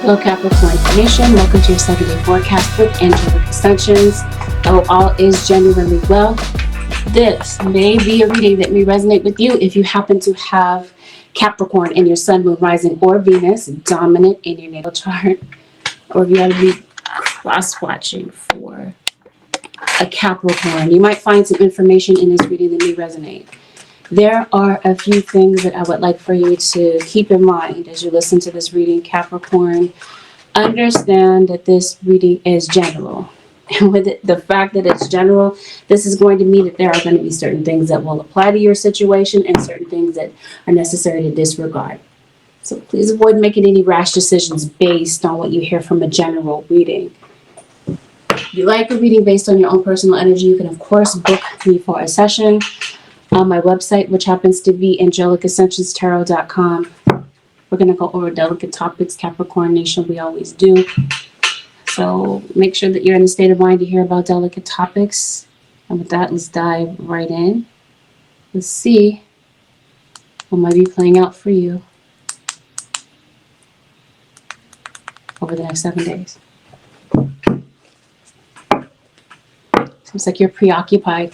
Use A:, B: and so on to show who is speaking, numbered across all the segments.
A: Hello Capricorn Nation, welcome to your 7-day forecast with Angelic Ascensions. I hope all is genuinely well. This may be a reading that may resonate with you if you happen to have Capricorn in your Sun, Moon, Rising, or Venus dominant in your natal chart, or if you have to be cross-watching for a Capricorn. You might find some information in this reading that may resonate. There are a few things that I would like for you to keep in mind as you listen to this reading, Capricorn. Understand that this reading is general. And with it, the fact that it's general, this is going to mean that there are going to be certain things that will apply to your situation and certain things that are necessary to disregard. So please avoid making any rash decisions based on what you hear from a general reading. If you like a reading based on your own personal energy, you can, of course, book me for a session on my website, which happens to be AngelicAscensionsTarot.com. We're going to go over delicate topics, Capricorn Nation. We always do. So make sure that you're in a state of mind to hear about delicate topics. And with that, let's dive right in. Let's see what might be playing out for you over the next 7 days. Seems like you're preoccupied.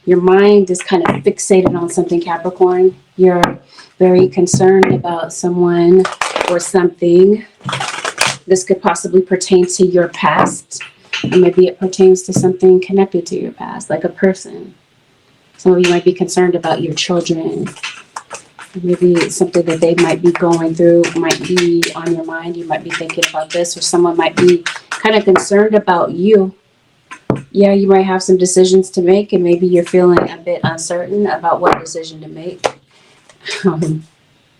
A: Your mind is kind of fixated on something, Capricorn. You're very concerned about someone or something. This could possibly pertain to your past, or maybe it pertains to something connected to your past, like a person. Some of you might be concerned about your children. Maybe it's something that they might be going through might be on your mind. You might be thinking about this, or someone might be kind of concerned about you. Yeah, you might have some decisions to make, and maybe you're feeling a bit uncertain about what decision to make.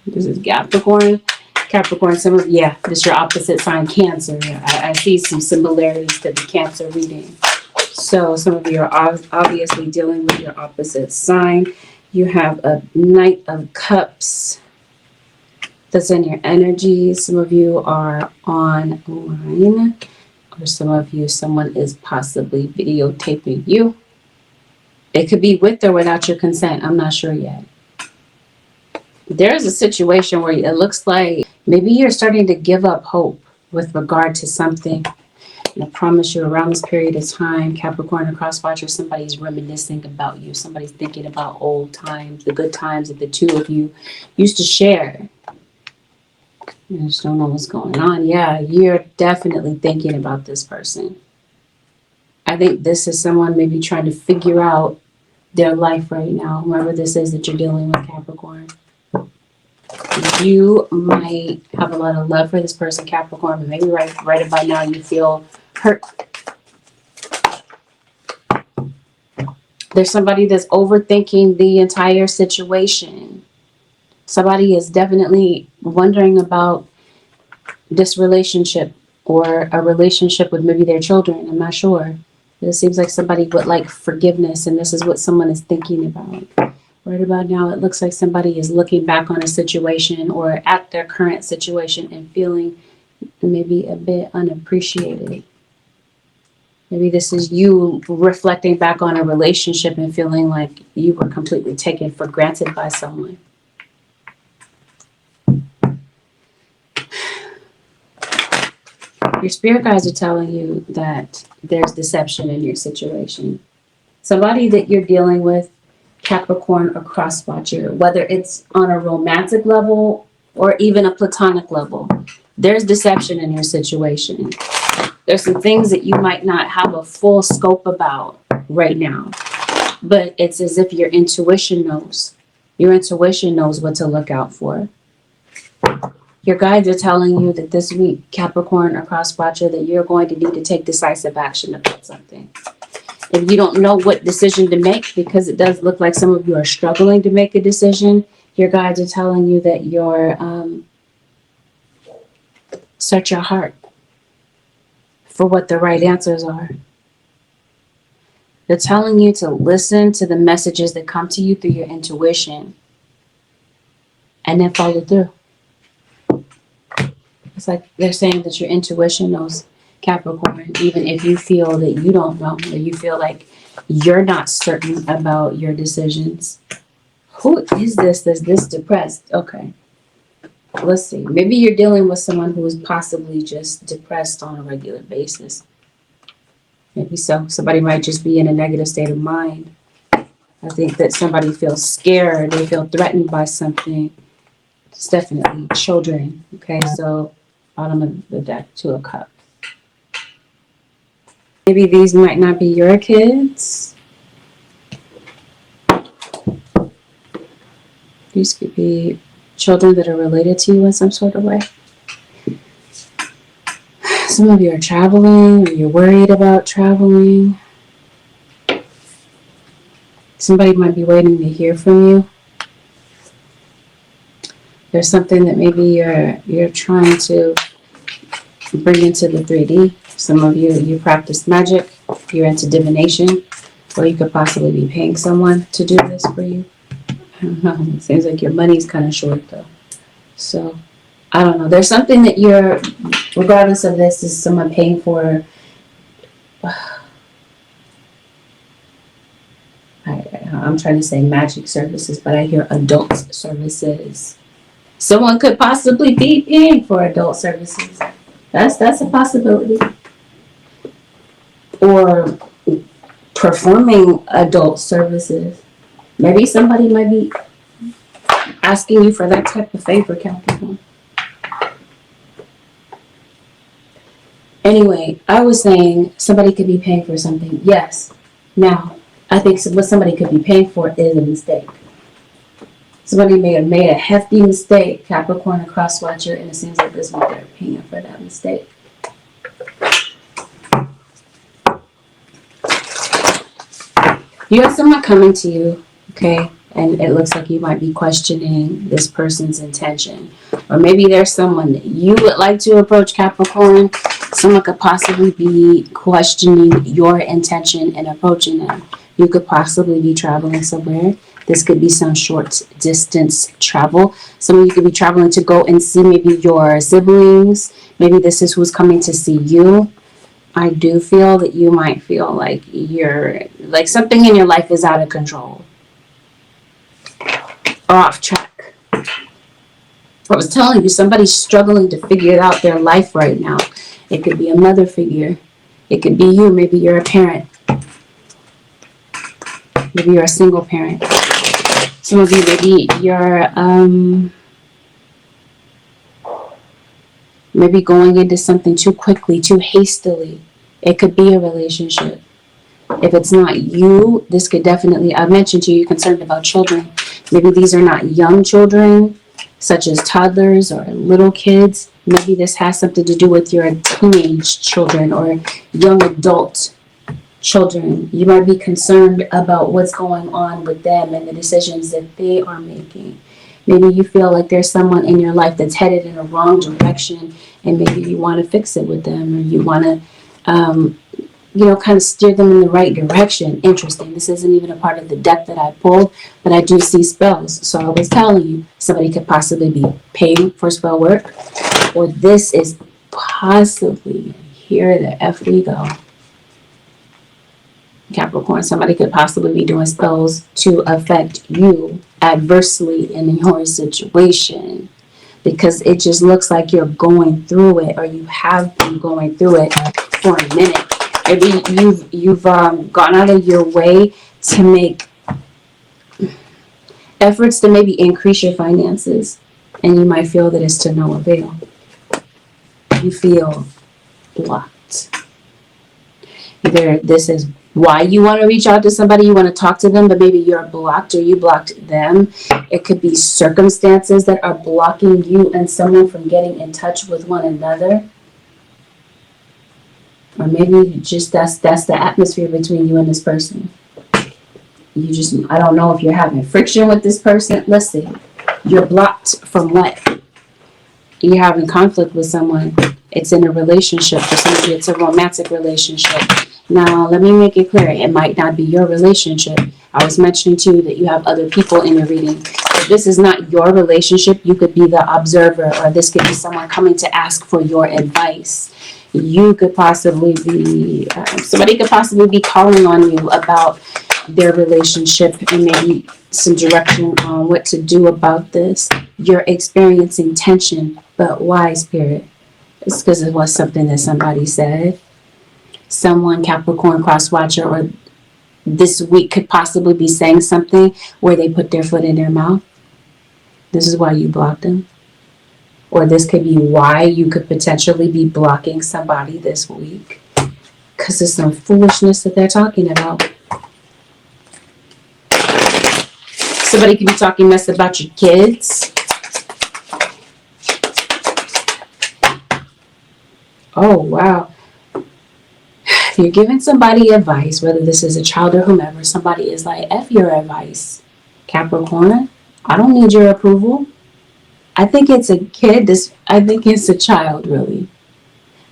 A: This is Capricorn. Capricorn, this is your opposite sign, Cancer. I see some similarities to the Cancer reading. So some of you are obviously dealing with your opposite sign. You have a Knight of Cups that's in your energy. Some of you are online. Or some of you, someone is possibly videotaping you. It could be with or without your consent. I'm not sure yet. There's a situation where it looks like maybe you're starting to give up hope with regard to something. And I promise you, around this period of time, Capricorn and Crosswatcher, somebody's reminiscing about you. Somebody's thinking about old times, the good times that the two of you used to share. I just don't know what's going on. Yeah, you're definitely thinking about this person. I think this is someone maybe trying to figure out their life right now, whoever this is that you're dealing with, Capricorn. You might have a lot of love for this person, Capricorn, but maybe right about now you feel hurt. There's somebody that's overthinking the entire situation. Somebody is definitely wondering about this relationship or a relationship with maybe their children. I'm not sure. But it seems like somebody would like forgiveness, and this is what someone is thinking about. Right about now, it looks like somebody is looking back on a situation or at their current situation and feeling maybe a bit unappreciated. Maybe this is you reflecting back on a relationship and feeling like you were completely taken for granted by someone. Your spirit guides are telling you that there's deception in your situation. Somebody that you're dealing with, Capricorn or Crosswatcher, whether it's on a romantic level or even a platonic level, there's deception in your situation. There's some things that you might not have a full scope about right now, but it's as if your intuition knows. Your intuition knows what to look out for. Your guides are telling you that this week, Capricorn or Crosswatcher, that you're going to need to take decisive action about something. If you don't know what decision to make, because it does look like some of you are struggling to make a decision, your guides are telling you that you're search your heart for what the right answers are. They're telling you to listen to the messages that come to you through your intuition and then follow through. It's like they're saying that your intuition knows, Capricorn, even if you feel that you don't know, or you feel like you're not certain about your decisions. Who is this that's this depressed? Okay. let's see. Maybe you're dealing with someone who is possibly just depressed on a regular basis. Maybe so. Somebody might just be in a negative state of mind. I think that somebody feels scared. They feel threatened by something. It's definitely children. Okay, so bottom of the deck, 2 of Cups. Maybe these might not be your kids. These could be children that are related to you in some sort of way. Some of you are traveling, or you're worried about traveling. Somebody might be waiting to hear from you. There's something that maybe you're trying to bring into the 3D. Some of you practice magic. You're into divination, or you could possibly be paying someone to do this for you. I don't know. It seems like your money's kind of short though. So I don't know. There's something that you're, regardless of this, is someone paying for. I'm trying to say magic services, but I hear adult services. Someone could possibly be paying for adult services. That's a possibility. Or performing adult services. Maybe somebody might be asking you for that type of favor, Capricorn. Anyway, I was saying somebody could be paying for something. Yes. Now, I think what somebody could be paying for is a mistake. Somebody may have made a hefty mistake, Capricorn, a cross watcher, and it seems like this week they're paying for that mistake. You have someone coming to you, okay, and it looks like you might be questioning this person's intention. Or maybe there's someone that you would like to approach, Capricorn. Someone could possibly be questioning your intention and approaching them. You could possibly be traveling somewhere. This could be some short distance travel. Some of you could be traveling to go and see maybe your siblings. Maybe this is who's coming to see you. I do feel that you might feel like like something in your life is out of control or off track. I was telling you, somebody's struggling to figure out their life right now. It could be a mother figure. It could be you. Maybe you're a parent. Maybe you're a single parent. Some of you, maybe you're maybe going into something too quickly, too hastily. It could be a relationship. If it's not you, this could definitely, I mentioned to you, you're concerned about children. Maybe these are not young children, such as toddlers or little kids. Maybe this has something to do with your teenage children or young adult children. You might be concerned about what's going on with them and the decisions that they are making. Maybe you feel like there's someone in your life that's headed in a wrong direction, and maybe you want to fix it with them, or you want to, kind of steer them in the right direction. Interesting. This isn't even a part of the deck that I pulled, but I do see spells. So I was telling you, somebody could possibly be paying for spell work, or this is possibly, here the F we go, Capricorn, somebody could possibly be doing spells to affect you adversely in your situation, because it just looks like you're going through it, or you have been going through it for a minute. Maybe you've gone out of your way to make efforts to maybe increase your finances, and you might feel that it's to no avail. You feel blocked. Either this is why you want to reach out to somebody, you want to talk to them, but maybe you're blocked, or you blocked them. It could be circumstances that are blocking you and someone from getting in touch with one another. Or maybe just that's the atmosphere between you and this person. You just, I don't know if you're having friction with this person. Let's see. You're blocked from what? You're having conflict with someone. It's in a relationship. For some of you, it's a romantic relationship. Now, let me make it clear. It might not be your relationship. I was mentioning to you that you have other people in your reading. If this is not your relationship, you could be the observer, or this could be someone coming to ask for your advice. You could possibly be, somebody could possibly be calling on you about their relationship and maybe some direction on what to do about this. You're experiencing tension, but why, Spirit? It's because it was something that somebody said. Someone, Capricorn, cross-watcher, or this week could possibly be saying something where they put their foot in their mouth. This is why you blocked them. Or this could be why you could potentially be blocking somebody this week. Because it's some foolishness that they're talking about. Somebody could be talking mess about your kids. Oh, wow. You're giving somebody advice, whether this is a child or whomever. Somebody is like, F your advice, Capricorn. I don't need your approval. I think it's a kid. I think it's a child, really.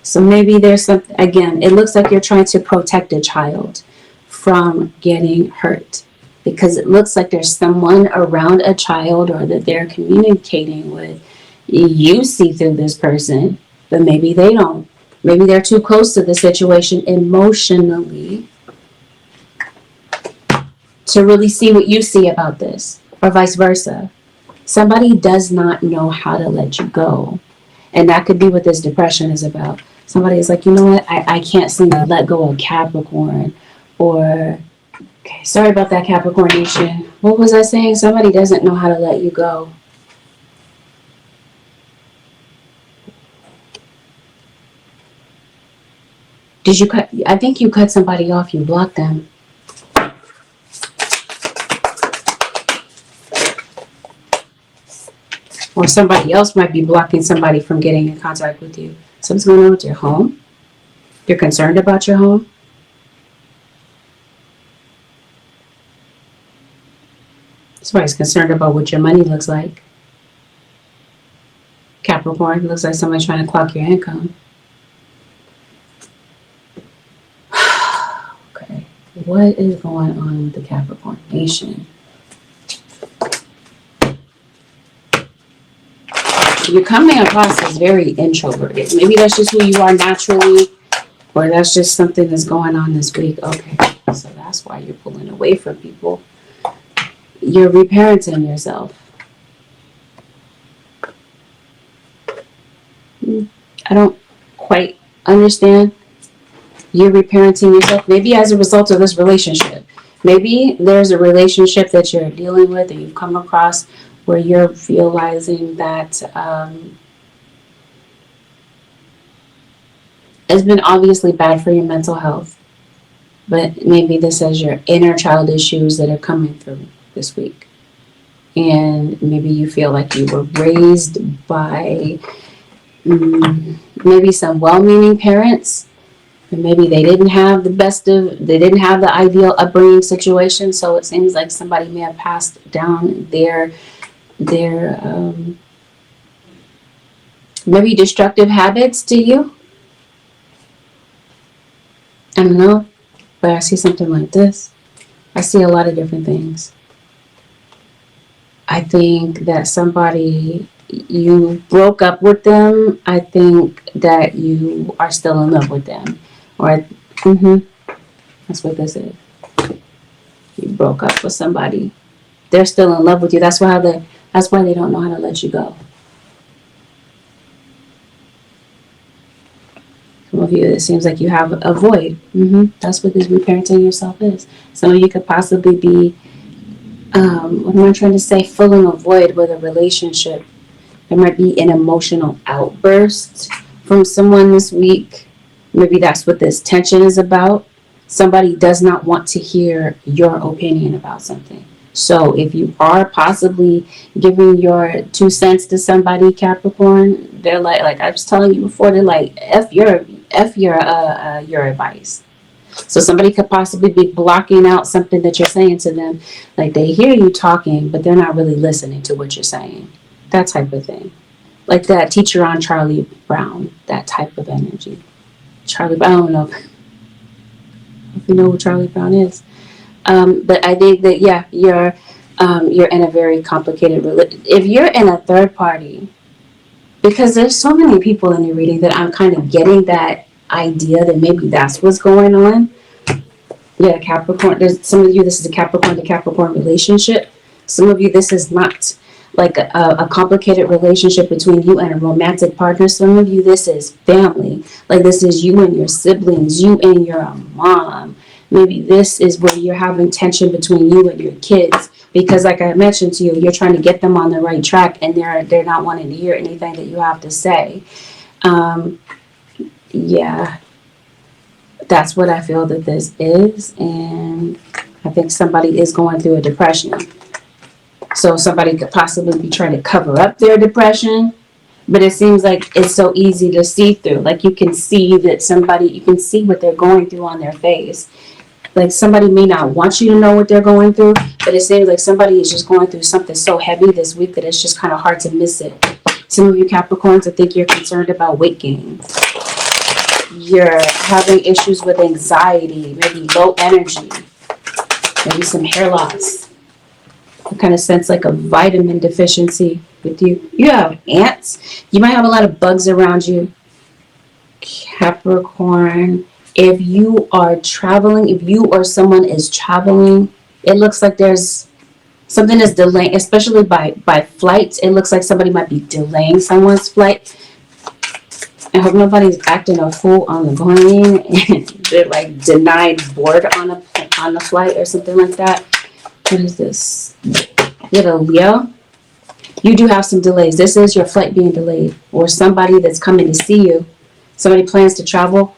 A: So maybe there's something, again, it looks like you're trying to protect a child from getting hurt. Because it looks like there's someone around a child or that they're communicating with. You see through this person, but maybe they don't. Maybe they're too close to the situation emotionally to really see what you see about this, or vice versa. Somebody does not know how to let you go. And that could be what this depression is about. Somebody is like, you know what, I can't seem to let go of Capricorn. Or, okay, sorry about that, Capricorn Nation. What was I saying? Somebody doesn't know how to let you go. Did you cut? I think you cut somebody off. You blocked them. Or somebody else might be blocking somebody from getting in contact with you. Something's going on with your home. You're concerned about your home. Somebody's concerned about what your money looks like. Capricorn, looks like somebody's trying to clock your income. Okay, what is going on with the Capricorn Nation? You're coming across as very introverted. Maybe that's just who you are naturally, or that's just something that's going on this week. Okay, so that's why you're pulling away from people. You're reparenting yourself. I don't quite understand. You're reparenting yourself, maybe as a result of this relationship. Maybe there's a relationship that you're dealing with and you've come across where you're realizing that it's been obviously bad for your mental health. But maybe this is your inner child issues that are coming through this week. And maybe you feel like you were raised by maybe some well-meaning parents. And maybe they didn't have they didn't have the ideal upbringing situation. So it seems like somebody may have passed down their maybe destructive habits to you. I don't know, but I see something like this. I see a lot of different things. I think that somebody, you broke up with them. I think that you are still in love with them. Or, that's what this is. You broke up with somebody. They're still in love with you. That's why they don't know how to let you go. Some of you, it seems like you have a void. That's what this reparenting yourself is. Some of you could possibly be, what am I trying to say, filling a void with a relationship. There might be an emotional outburst from someone this week. Maybe that's what this tension is about. Somebody does not want to hear your opinion about something. So if you are possibly giving your 2 cents to somebody, Capricorn, they're like I was telling you before, they're like, F your advice. So somebody could possibly be blocking out something that you're saying to them. Like they hear you talking, but they're not really listening to what you're saying. That type of thing. Like that teacher on Charlie Brown, that type of energy. Charlie Brown, I don't know if you know who Charlie Brown is. But I think that, yeah, you're in a very complicated relationship. If you're in a third party, because there's so many people in your reading that I'm kind of getting that idea that maybe that's what's going on. Yeah, Capricorn. There's some of you, this is a Capricorn to Capricorn relationship. Some of you, this is not like a complicated relationship between you and a romantic partner. Some of you, this is family. Like this is you and your siblings, you and your mom. Maybe this is where you're having tension between you and your kids. Because like I mentioned to you, you're trying to get them on the right track and they're not wanting to hear anything that you have to say. Yeah, that's what I feel that this is. And I think somebody is going through a depression. So somebody could possibly be trying to cover up their depression, but it seems like it's so easy to see through. Like you can see that somebody, you can see what they're going through on their face. Like somebody may not want you to know what they're going through, but it seems like somebody is just going through something so heavy this week that it's just kind of hard to miss it. Some of you Capricorns, I think you're concerned about weight gain. You're having issues with anxiety, maybe low energy, maybe some hair loss. I kind of sense like a vitamin deficiency with you. You have ants. You might have a lot of bugs around you. Capricorn. If you are traveling, if you or someone is traveling, it looks like there's something is delaying, especially by flight. It looks like somebody might be delaying someone's flight. I hope nobody's acting a fool on the plane and they're like denied board on the flight or something like that. What is this? You have a Leo. You do have some delays. This is your flight being delayed, or somebody that's coming to see you. Somebody plans to travel.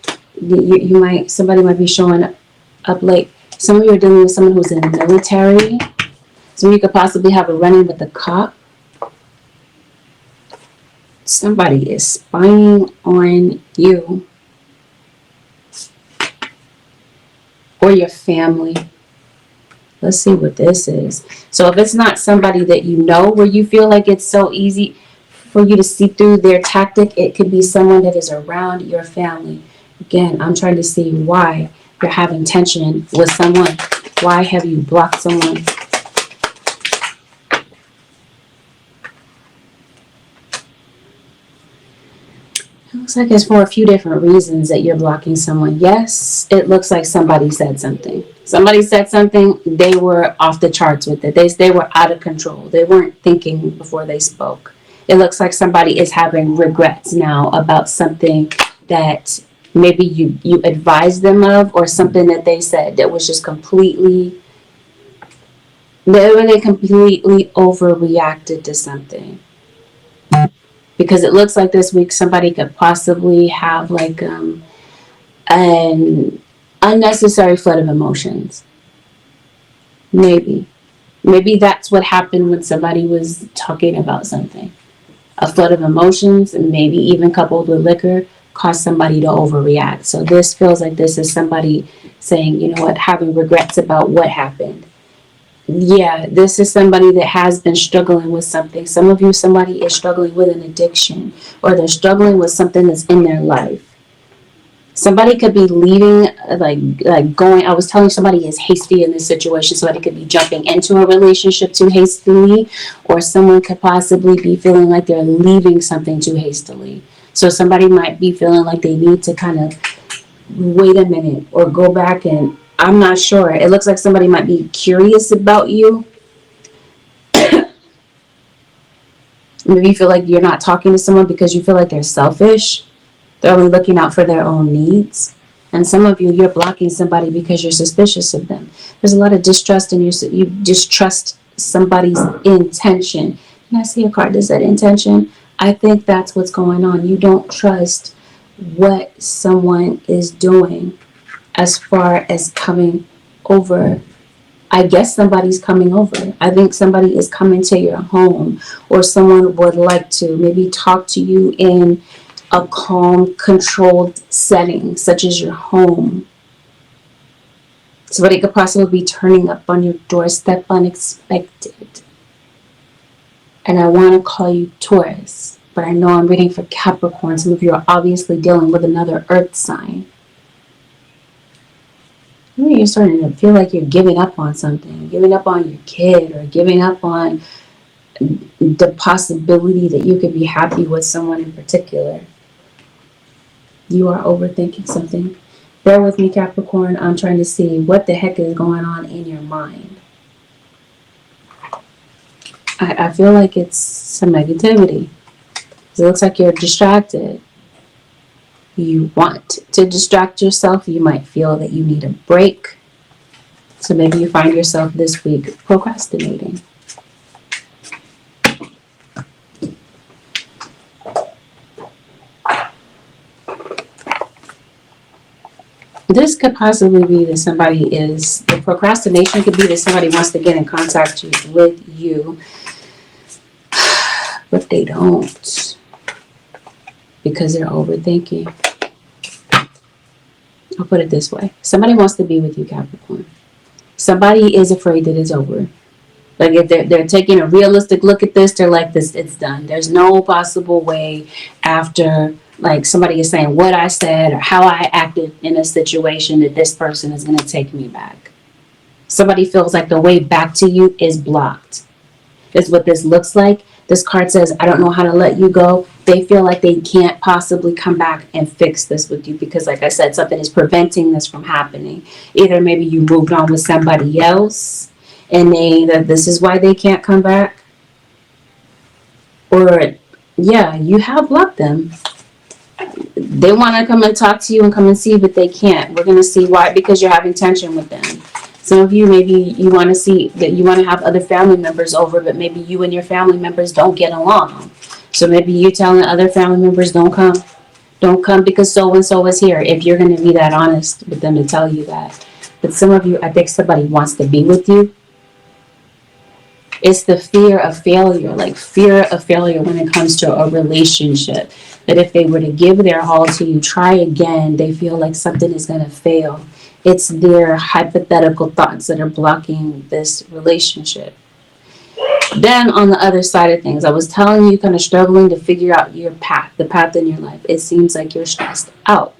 A: Somebody might be showing up late. Some of you are dealing with someone who's in the military. Some of you could possibly have a run-in with a cop. Somebody is spying on you or your family. Let's see what this is. So if it's not somebody that you know, where you feel like it's so easy for you to see through their tactic, it could be someone that is around your family. Again, I'm trying to see why you're having tension with someone. Why have you blocked someone? It looks like it's for a few different reasons that you're blocking someone. Yes, it looks like somebody said something. Somebody said something, they were off the charts with it. They were out of control. They weren't thinking before they spoke. It looks like somebody is having regrets now about something that maybe you advised them of, or something that they said that was just completely, they completely overreacted to something. Because it looks like this week somebody could possibly have like an unnecessary flood of emotions. Maybe that's what happened when somebody was talking about something. A flood of emotions, and maybe even coupled with liquor, caused somebody to overreact. So this feels like this is somebody saying, you know what, having regrets about what happened. Yeah, this is somebody that has been struggling with something. Some of you, somebody is struggling with an addiction, or they're struggling with something that's in their life. Somebody could be leaving, like going, I was telling somebody is hasty in this situation. Somebody could be jumping into a relationship too hastily, or someone could possibly be feeling like they're leaving something too hastily. So somebody might be feeling like they need to kind of wait a minute or go back, and I'm not sure. It looks like somebody might be curious about you. Maybe you feel like you're not talking to someone because you feel like they're selfish. They're only looking out for their own needs. And some of you, you're blocking somebody because you're suspicious of them. There's a lot of distrust, and you distrust somebody's intention. And I see a card that said intention. I think that's what's going on. You don't trust what someone is doing as far as coming over. I guess somebody's coming over. I think somebody is coming to your home, or someone would like to maybe talk to you in a calm, controlled setting, such as your home. Somebody could possibly be turning up on your doorstep unexpected. And I want to call you Taurus, but I know I'm reading for Capricorn. Some of you are obviously dealing with another earth sign. Maybe you're starting to feel like you're giving up on something, giving up on your kid, or giving up on the possibility that you could be happy with someone in particular. You are overthinking something. Bear with me, Capricorn. I'm trying to see what the heck is going on in your mind. I feel like it's some negativity. It looks like you're distracted. You want to distract yourself. You might feel that you need a break. So maybe you find yourself this week procrastinating. This could possibly be that the procrastination could be that somebody wants to get in contact with you, but they don't because they're overthinking. I'll put it this way. Somebody wants to be with you, Capricorn. Somebody is afraid that it's over. Like if they're taking a realistic look at this, they're like, it's done. There's no possible way after, like, somebody is saying what I said or how I acted in a situation that this person is going to take me back. Somebody feels like the way back to you is blocked. Is what this looks like. This card says, I don't know how to let you go. They feel like they can't possibly come back and fix this with you because, like I said, something is preventing this from happening. Either maybe you moved on with somebody else and this is why they can't come back. Or, yeah, you have blocked them. They want to come and talk to you and come and see, but they can't. We're going to see why, because you're having tension with them. Some of you, maybe you want to see that you want to have other family members over, but maybe you and your family members don't get along. So maybe you telling other family members, don't come because so-and-so is here, if you're going to be that honest with them to tell you that. But some of you, I think somebody wants to be with you. It's the fear of failure, like fear of failure when it comes to a relationship. That if they were to give their all to you, try again, they feel like something is going to fail. It's their hypothetical thoughts that are blocking this relationship. Then on the other side of things, I was telling you, kind of struggling to figure out your path, the path in your life. It seems like you're stressed out.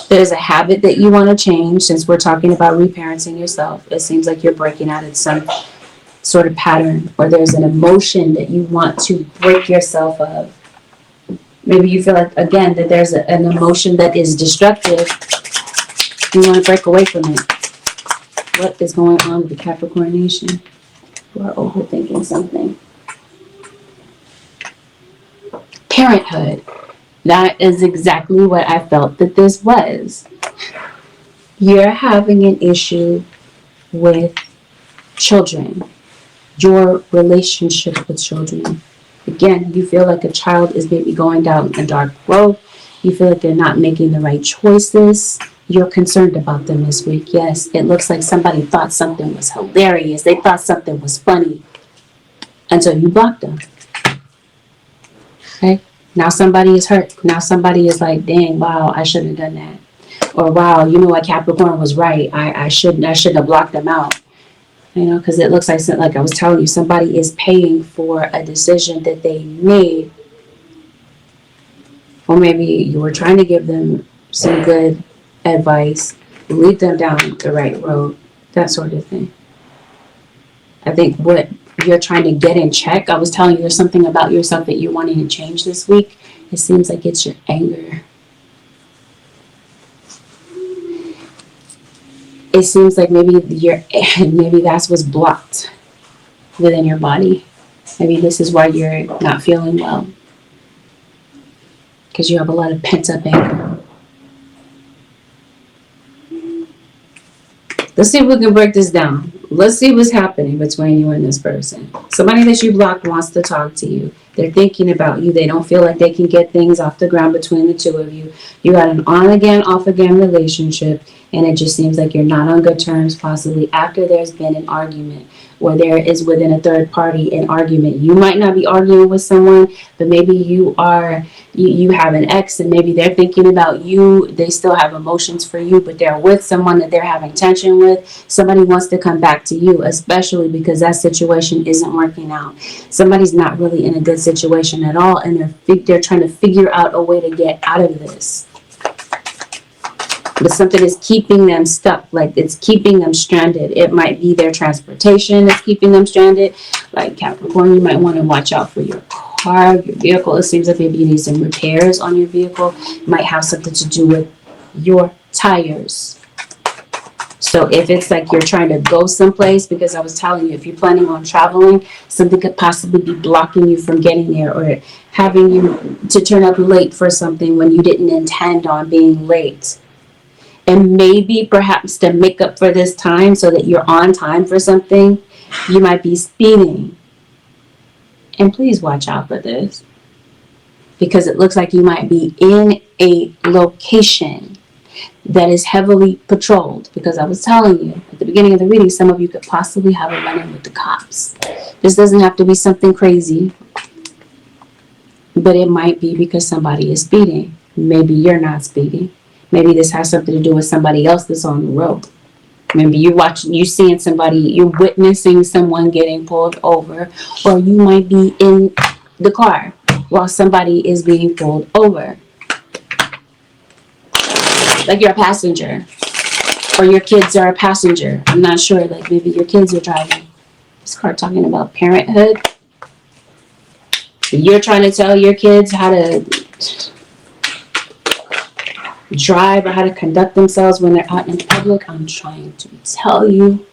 A: There's a habit that you want to change. Since we're talking about reparenting yourself, it seems like you're breaking out of some sort of pattern, or there's an emotion that you want to break yourself of. Maybe you feel like, again, that there's an emotion that is destructive. You want to break away from it. What is going on with the Capricorn Nation? You are overthinking something. Parenthood. That is exactly what I felt that this was. You're having an issue with children. Your relationship with children. Again, you feel like a child is maybe going down a dark road. You feel like they're not making the right choices. You're concerned about them this week. Yes, it looks like somebody thought something was hilarious. They thought something was funny until you blocked them. Okay? Now somebody is hurt. Now somebody is like, dang, wow, I shouldn't have done that. Or wow, you know what, Capricorn was right. I shouldn't have blocked them out. You know, because it looks like I was telling you, somebody is paying for a decision that they made. Or maybe you were trying to give them some good advice, lead them down the right road, that sort of thing. I think what you're trying to get in check, I was telling you there's something about yourself that you're wanting to change this week. It seems like it's your anger. It seems like maybe that's what's blocked within your body. Maybe this is why you're not feeling well. Because you have a lot of pent-up anger. Let's see if we can break this down. Let's see what's happening between you and this person. Somebody that you blocked wants to talk to you. They're thinking about you. They don't feel like they can get things off the ground between the two of you. You got an on-again, off-again relationship, and it just seems like you're not on good terms, possibly after there's been an argument, or there is within a third party an argument. You might not be arguing with someone, but maybe you have an ex and maybe they're thinking about you. They still have emotions for you, but they're with someone that they're having tension with. Somebody wants to come back to you, especially because that situation isn't working out. Somebody's not really in a good situation at all, and they're trying to figure out a way to get out of this. But something is keeping them stuck, like it's keeping them stranded. It might be their transportation that's keeping them stranded. Like Capricorn, you might want to watch out for your car, your vehicle. It seems like maybe you need some repairs on your vehicle. It might have something to do with your tires. So if it's like you're trying to go someplace, because I was telling you, if you're planning on traveling, something could possibly be blocking you from getting there, or having you to turn up late for something when you didn't intend on being late. And maybe perhaps to make up for this time so that you're on time for something, you might be speeding. And please watch out for this, because it looks like you might be in a location that is heavily patrolled. Because I was telling you at the beginning of the reading, some of you could possibly have a run-in with the cops. This doesn't have to be something crazy, but it might be because somebody is speeding. Maybe you're not speeding. Maybe this has something to do with somebody else that's on the road. Maybe you're seeing somebody, you're witnessing someone getting pulled over, or you might be in the car while somebody is being pulled over. Like you're a passenger, or your kids are a passenger. I'm not sure, like maybe your kids are driving. This card talking about parenthood. You're trying to tell your kids how to drive or how to conduct themselves when they're out in public. I'm trying to tell you.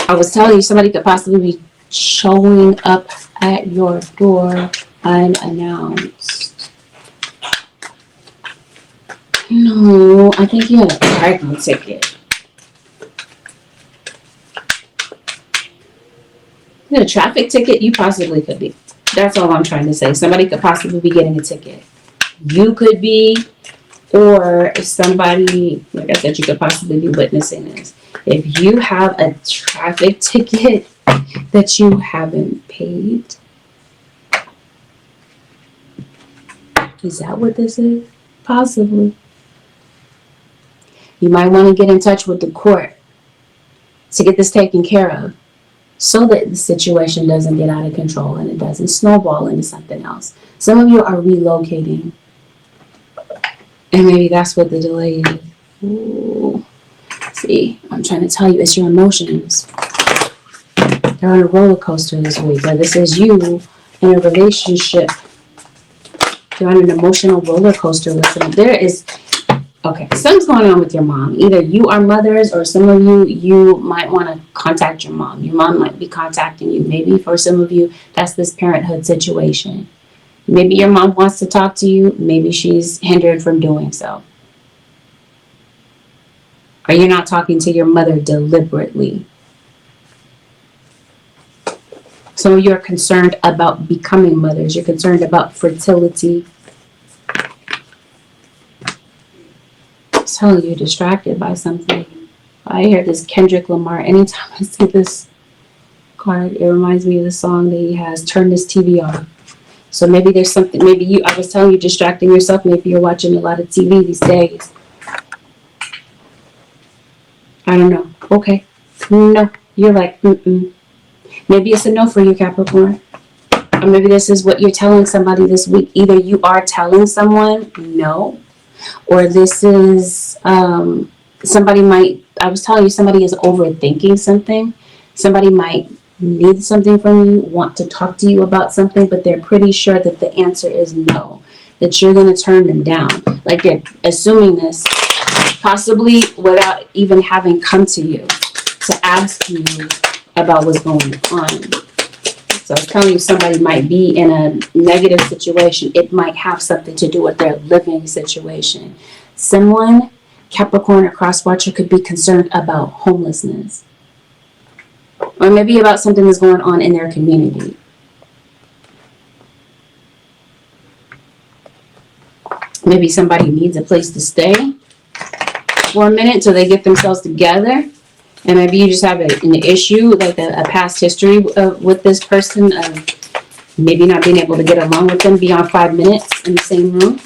A: I was telling you, somebody could possibly be showing up at your door unannounced. No, I think you had a parking ticket. You had a traffic ticket? You possibly could be. That's all I'm trying to say. Somebody could possibly be getting a ticket. You could be, or somebody, like I said, you could possibly be witnessing this. If you have a traffic ticket that you haven't paid, is that what this is? Possibly. You might want to get in touch with the court to get this taken care of, so that the situation doesn't get out of control and it doesn't snowball into something else. Some of you are relocating, and maybe that's what the delay is. Ooh. See, I'm trying to tell you, it's your emotions. They're on a roller coaster this week. Like this is you in a relationship. You're on an emotional roller coaster with them. There is, okay, something's going on with your mom. Either you are mothers, or some of you might want to contact your mom. Your mom might be contacting you. Maybe for some of you, that's this parenthood situation. Maybe your mom wants to talk to you. Maybe she's hindered from doing so. Or you're not talking to your mother deliberately. Some of you are concerned about becoming mothers. You're concerned about fertility. I'm telling you, distracted by something. I hear this Kendrick Lamar. Anytime I see this card, it reminds me of the song that he has, Turn This TV On. So maybe there's something, maybe I was telling you, distracting yourself. Maybe you're watching a lot of TV these days. I don't know. Okay. No. You're like, Maybe it's a no for you, Capricorn. Or maybe this is what you're telling somebody this week. Either you are telling someone no, or this is somebody might, I was telling you, somebody is overthinking something. Somebody might need something from you, want to talk to you about something, but they're pretty sure that the answer is no, that you're going to turn them down. Like they're assuming this, possibly without even having come to you to ask you about what's going on. So I was telling you, somebody might be in a negative situation. It might have something to do with their living situation. Someone, Capricorn or cross watcher, could be concerned about homelessness. Or maybe about something that's going on in their community. Maybe somebody needs a place to stay for a minute until they get themselves together. And maybe you just have an issue, like a past history with this person of maybe not being able to get along with them beyond 5 minutes in the same room.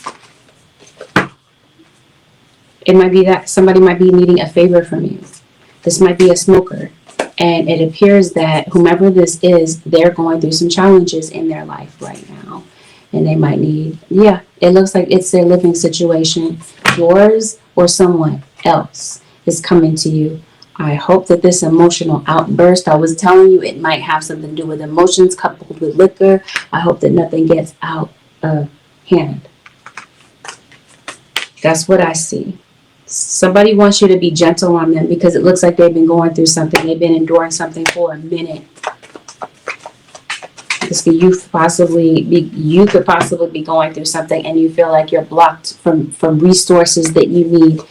A: It might be that somebody might be needing a favor from you. This might be a smoker. And it appears that whomever this is, they're going through some challenges in their life right now. And they might need, it looks like it's their living situation. Yours or someone else is coming to you. I hope that this emotional outburst, I was telling you, it might have something to do with emotions coupled with liquor. I hope that nothing gets out of hand. That's what I see. Somebody wants you to be gentle on them because it looks like they've been going through something. They've been enduring something for a minute. You could possibly be going through something and you feel like you're blocked from resources that you need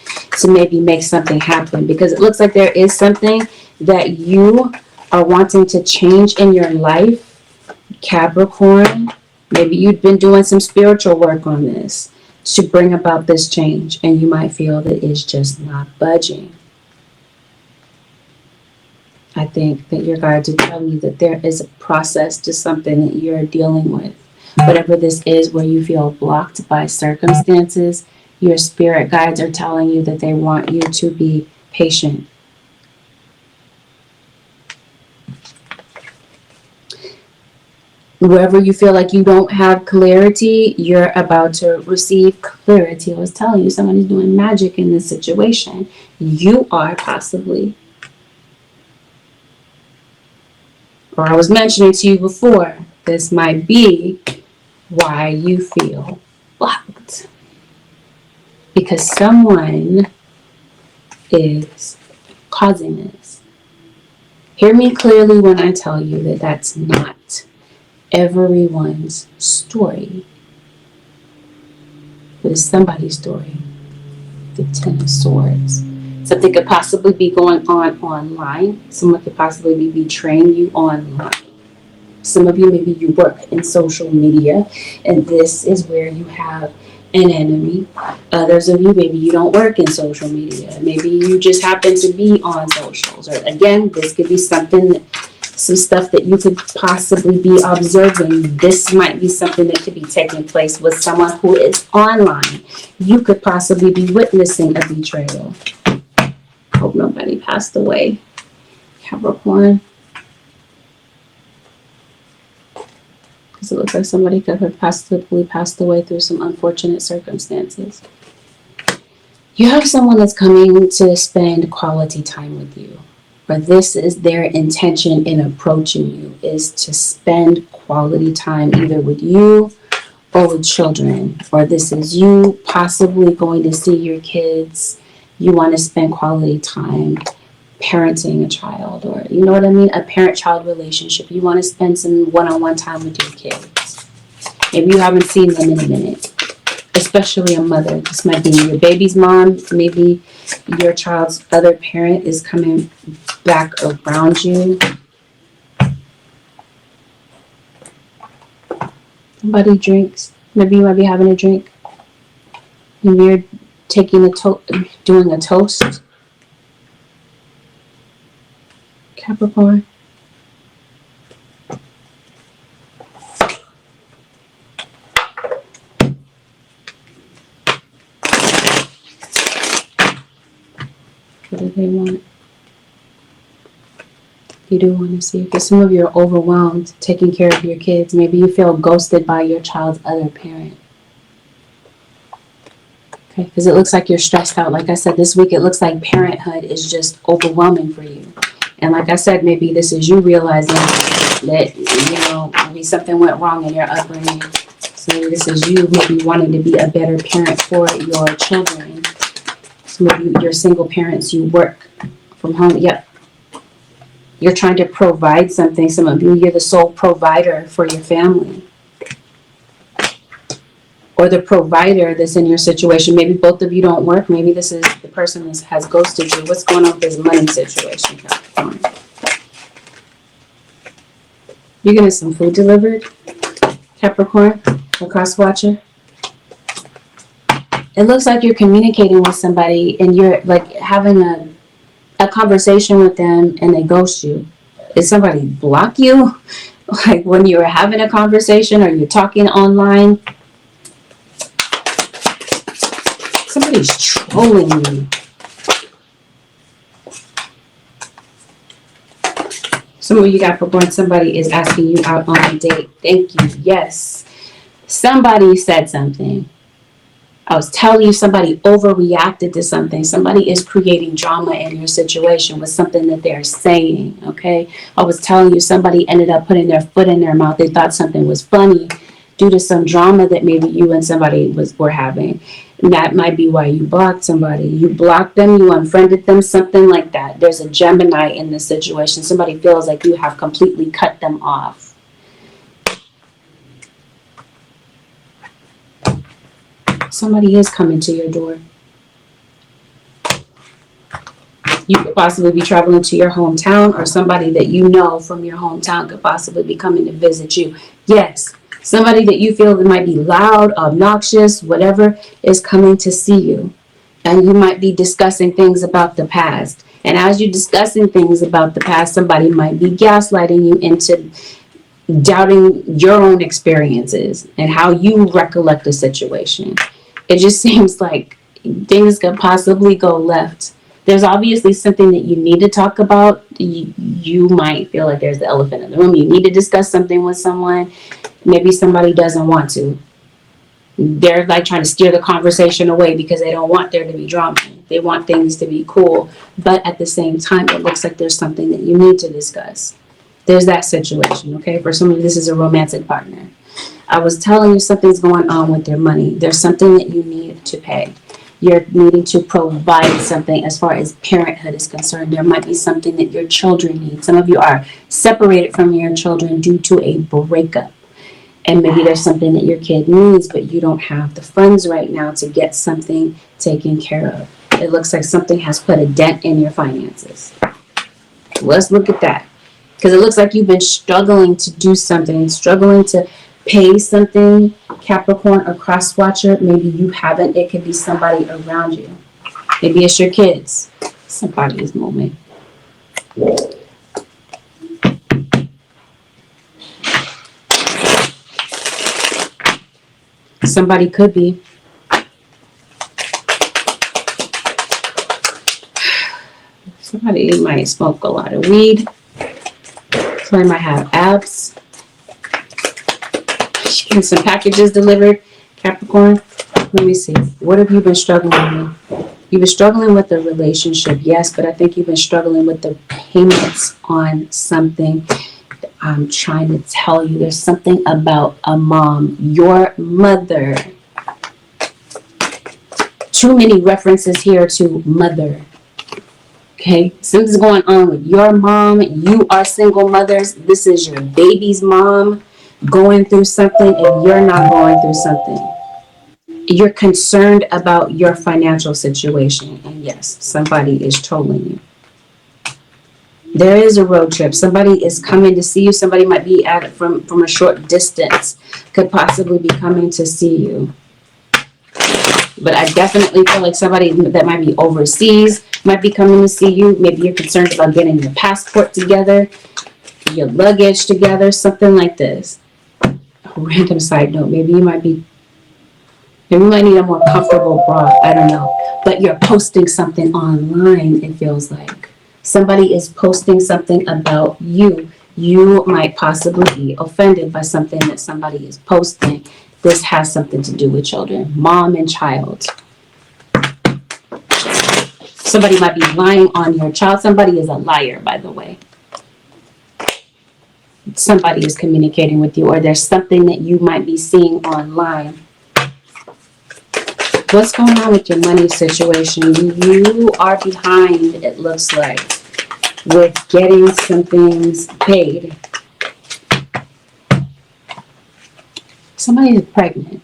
A: to maybe make something happen, because it looks like there is something that you are wanting to change in your life, Capricorn. Maybe you've been doing some spiritual work on this to bring about this change, and you might feel that it's just not budging. I think that your guides are telling you that there is a process to something that you're dealing with. Whatever this is, where you feel blocked by circumstances, your spirit guides are telling you that they want you to be patient. Wherever you feel like you don't have clarity, you're about to receive clarity. I was telling you, somebody's doing magic in this situation. You are possibly. Or I was mentioning to you before, this might be why you feel blocked. Because someone is causing this. Hear me clearly when I tell you that that's not everyone's story. But it's somebody's story. The Ten of Swords. Something could possibly be going on online. Someone could possibly be betraying you online. Some of you, maybe you work in social media, and this is where you have an enemy. Others of you, maybe you don't work in social media. Maybe you just happen to be on socials. Or again, this could be something, some stuff that you could possibly be observing. This might be something that could be taking place with someone who is online. You could possibly be witnessing a betrayal. Hope nobody passed away, Capricorn. Because it looks like somebody could have possibly passed away through some unfortunate circumstances. You have someone that's coming to spend quality time with you. Or this is their intention in approaching you, is to spend quality time either with you or with children. Or this is you possibly going to see your kids. You want to spend quality time parenting a child, or you know what I mean, a parent-child relationship. You want to spend some one-on-one time with your kids. Maybe you haven't seen them in a minute, especially a mother. This might be your baby's mom. Maybe your child's other parent is coming back around you. Somebody drinks. Maybe you might be having a drink. Maybe you're taking doing a toast. Capricorn. What do they want? You do want to see, because some of you are overwhelmed taking care of your kids. Maybe you feel ghosted by your child's other parent. Okay, because it looks like you're stressed out. Like I said, this week it looks like parenthood is just overwhelming for you. And like I said, maybe this is you realizing that, you know, maybe something went wrong in your upbringing. So maybe this is you maybe wanting to be a better parent for your children. So maybe you're single parents, you work from home. Yep. You're trying to provide something. Some of you, you're the sole provider for your family. Or the provider that's in your situation. Maybe both of you don't work. Maybe this is the person that has ghosted you. What's going on with this money situation, Capricorn? You're getting some food delivered, Capricorn, a cross watcher. It looks like you're communicating with somebody and you're like having a conversation with them and they ghost you. Did somebody block you? Like when you were having a conversation or you're talking online? Somebody's trolling you. Some of you got Capricorn, somebody is asking you out on a date. Thank you. Yes. Somebody said something. I was telling you, somebody overreacted to something. Somebody is creating drama in your situation with something that they're saying, okay? I was telling you, somebody ended up putting their foot in their mouth. They thought something was funny. due to some drama that maybe you and somebody were having. And that might be why you blocked somebody. You blocked them, you unfriended them, something like that. There's a Gemini in this situation. Somebody feels like you have completely cut them off. Somebody is coming to your door. You could possibly be traveling to your hometown, or somebody that you know from your hometown could possibly be coming to visit you. Yes, somebody that you feel that might be loud, obnoxious, whatever, is coming to see you. And you might be discussing things about the past. And as you're discussing things about the past, somebody might be gaslighting you into doubting your own experiences and how you recollect the situation. It just seems like things could possibly go left. There's obviously something that you need to talk about. You might feel like there's the elephant in the room. You need to discuss something with someone. Maybe somebody doesn't want to. They're like trying to steer the conversation away because they don't want there to be drama. They want things to be cool. But at the same time, it looks like there's something that you need to discuss. There's that situation, okay? For some of you, this is a romantic partner. I was telling you something's going on with their money. There's something that you need to pay. You're needing to provide something as far as parenthood is concerned. There might be something that your children need. Some of you are separated from your children due to a breakup. And maybe there's something that your kid needs, but you don't have the funds right now to get something taken care of. It looks like something has put a dent in your finances. Let's look at that. Because it looks like you've been struggling to do something, struggling to pay something, Capricorn or cross watcher. Maybe you haven't. It could be somebody around you. Maybe it's your kids. Somebody's moment. Somebody could be. Somebody might smoke a lot of weed. Somebody might have abs. Getting some packages delivered, Capricorn. Let me see. What have you been struggling with? You've been struggling with the relationship, yes, but I think you've been struggling with the payments on something. I'm trying to tell you, there's something about a mom, your mother. Too many references here to mother. Okay, something's going on with your mom. You are single mothers. This is your baby's mom going through something, and you're not going through something. You're concerned about your financial situation, and yes, somebody is trolling you. There is a road trip. Somebody is coming to see you. Somebody might be at it from a short distance, could possibly be coming to see you. But I definitely feel like somebody that might be overseas might be coming to see you. Maybe you're concerned about getting your passport together, your luggage together, something like this. A random side note, maybe you might need a more comfortable bra. I don't know. But you're posting something online, it feels like. Somebody is posting something about you. You might possibly be offended by something that somebody is posting. This has something to do with children, mom and child. Somebody might be lying on your child. Somebody is a liar, by the way. Somebody is communicating with you, or there's something that you might be seeing online. What's going on with your money situation? You are behind, it looks like, with getting some things paid. Somebody is pregnant.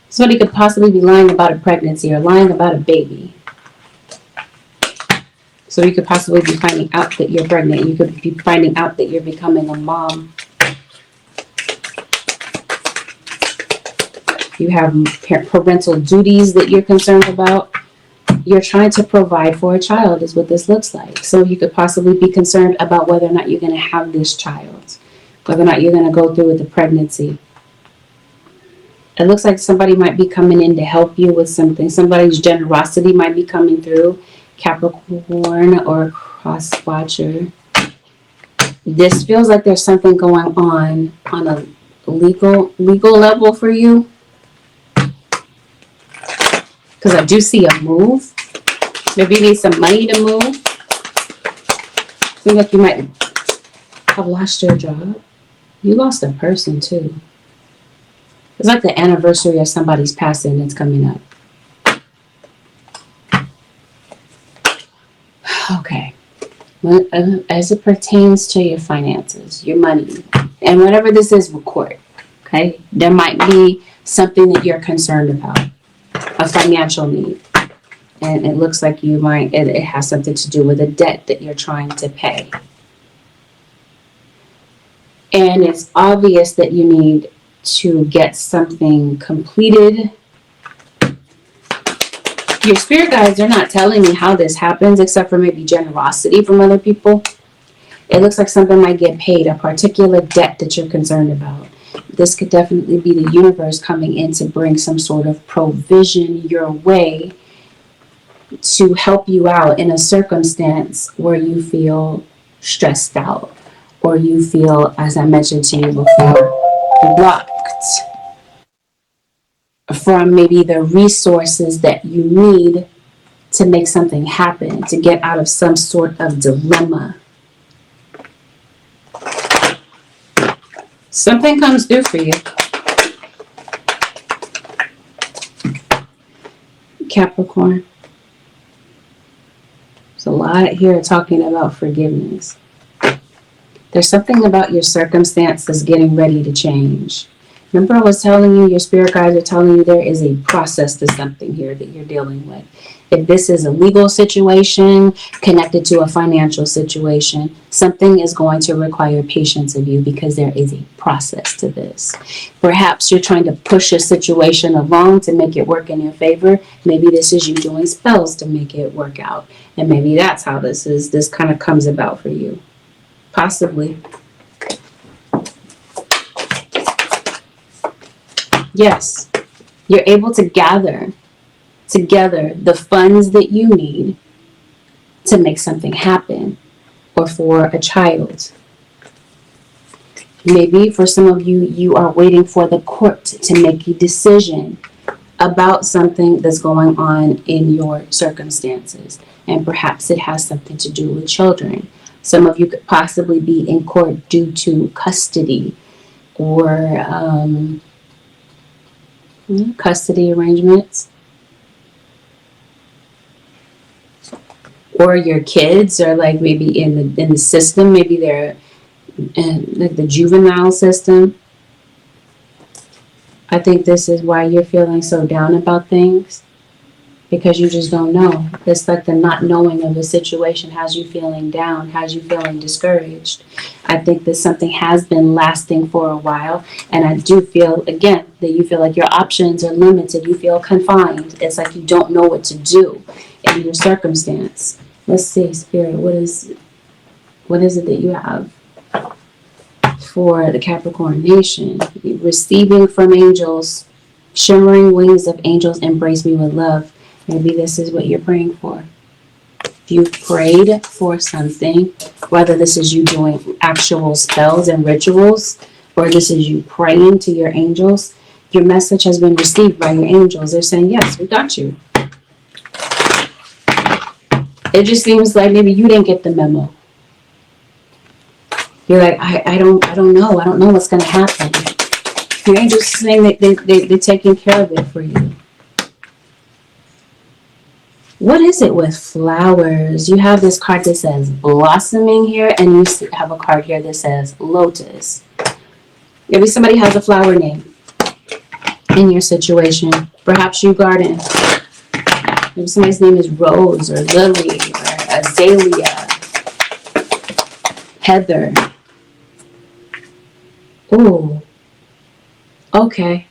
A: Somebody could possibly be lying about a pregnancy or lying about a baby. So you could possibly be finding out that you're pregnant. You could be finding out that you're becoming a mom. You have parental duties that you're concerned about. You're trying to provide for a child is what this looks like. So you could possibly be concerned about whether or not you're going to have this child, whether or not you're going to go through with the pregnancy. It looks like somebody might be coming in to help you with something. Somebody's generosity might be coming through. Capricorn or cross watcher. This feels like there's something going on a legal level for you. Because I do see a move. Maybe you need some money to move. Seems like you might have lost your job. You lost a person too. It's like the anniversary of somebody's passing that's coming up. Okay. As it pertains to your finances, your money, and whatever this is, record. Okay? There might be something that you're concerned about, a financial need. And it looks like it has something to do with a debt that you're trying to pay. And it's obvious that you need to get something completed. Your spirit guides are not telling me how this happens, except for maybe generosity from other people. It looks like something might get paid, a particular debt that you're concerned about. This could definitely be the universe coming in to bring some sort of provision your way to help you out in a circumstance where you feel stressed out, or you feel, as I mentioned to you before, blocked from maybe the resources that you need to make something happen, to get out of some sort of dilemma. Something comes through for you. Capricorn. There's a lot here talking about forgiveness. There's something about your circumstance that's getting ready to change. Remember, I was telling you, your spirit guides are telling you there is a process to something here that you're dealing with. If this is a legal situation connected to a financial situation, something is going to require patience of you because there is a process to this. Perhaps you're trying to push a situation along to make it work in your favor. Maybe this is you doing spells to make it work out. And maybe that's how this kind of comes about for you. Possibly. Yes, you're able to gather together the funds that you need to make something happen, or for a child. Maybe for some of you, you are waiting for the court to make a decision about something that's going on in your circumstances, and perhaps it has something to do with children. Some of you could possibly be in court due to custody or custody arrangements, or your kids are like maybe in the system. Maybe they're in like the juvenile system. I think this is why you're feeling so down about things, because you just don't know. It's like the not knowing of the situation has you feeling down, has you feeling discouraged. I think that something has been lasting for a while, and I do feel, again, that you feel like your options are limited. You feel confined. It's like you don't know what to do in your circumstance. Let's see, Spirit, what is it that you have for the Capricorn nation? Receiving from angels, shimmering wings of angels embrace me with love. Maybe this is what you're praying for. If you prayed for something, whether this is you doing actual spells and rituals, or this is you praying to your angels, your message has been received by your angels. They're saying, yes, we got you. It just seems like maybe you didn't get the memo. You're like, I don't know. I don't know what's going to happen. Your angels are saying that they're taking care of it for you. What is it with flowers? You have this card that says blossoming here, and you have a card here that says lotus. Maybe somebody has a flower name in your situation. Perhaps you garden. Maybe somebody's name is Rose or Lily or Azalea, Heather. Ooh. Okay.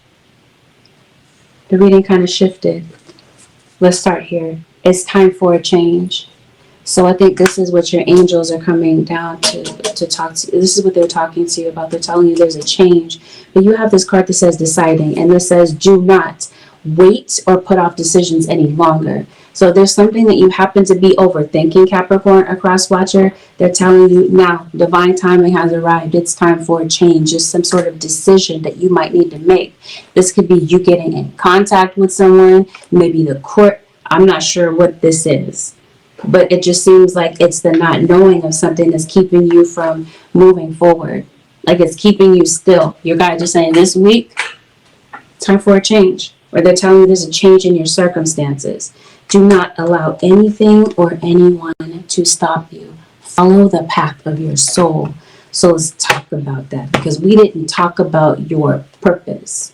A: The reading kind of shifted. Let's start here. It's time for a change. So I think this is what your angels are coming down to talk to. This is what they're talking to you about. They're telling you there's a change. But you have this card that says deciding, and this says do not wait or put off decisions any longer. So there's something that you happen to be overthinking, Capricorn, a cross watcher. They're telling you now, divine timing has arrived. It's time for a change. Just some sort of decision that you might need to make. This could be you getting in contact with someone, maybe the court. I'm not sure what this is, but it just seems like it's the not knowing of something that's keeping you from moving forward. Like it's keeping you still. Your guys are saying this week, Time for a change. Or they're telling you there's a change in your circumstances. Do not allow anything or anyone to stop you. Follow the path of your soul. So let's talk about that, because we didn't talk about your purpose.